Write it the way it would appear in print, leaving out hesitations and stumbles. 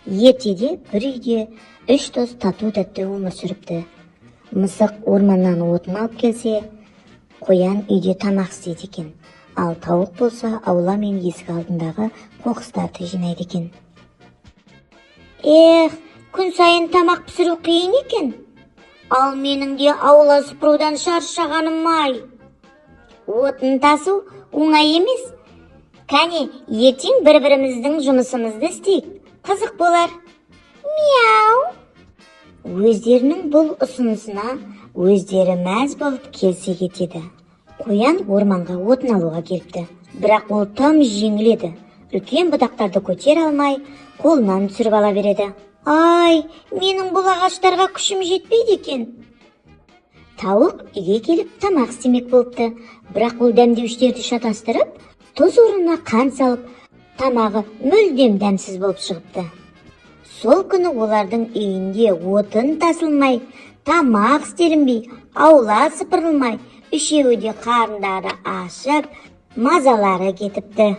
Ертеде бір үйде 3 дос тату-тәтті өмір сүріпті. Мысық орманнан отын алып келсе, қоян үйде тамақ істейді екен. Ал тауық болса, аула мен есік алдындағы қоқыстарды жинайды екен. Күн сайын тамақ пісіру қиын екен. Ал менің де аула сыпырудан шаршағаным-ай. Отын тасу оңай емес. Кәне, ертең бір-біріміздің жұмысымызды істейік. Қызық болар. Мяу. Өздерінің бұл ұсынысына өздері мәз болып келсе кетеді. Қоян орманға отын алуға келіпті. Бірақ ол тым жеңіл еді. Үлкен бұтақтарды көтере алмай, қолынан түсіріп ала береді. Ай, менің бұл ағаштарға күшім жетпейді екен. Тауық үйге келіп тамақ істемек болыпты. Бірақ ол дәмдеуіштерді шатастырып, тұз орнына қант салып, тамағы мүлдем дәмсіз болып шығыпты. Сол күні олардың үйінде отын тасылмай, тамақ істелінбей, аула сыпырылмай, үшеуі де қарындары ашып, мазалары кетіпті.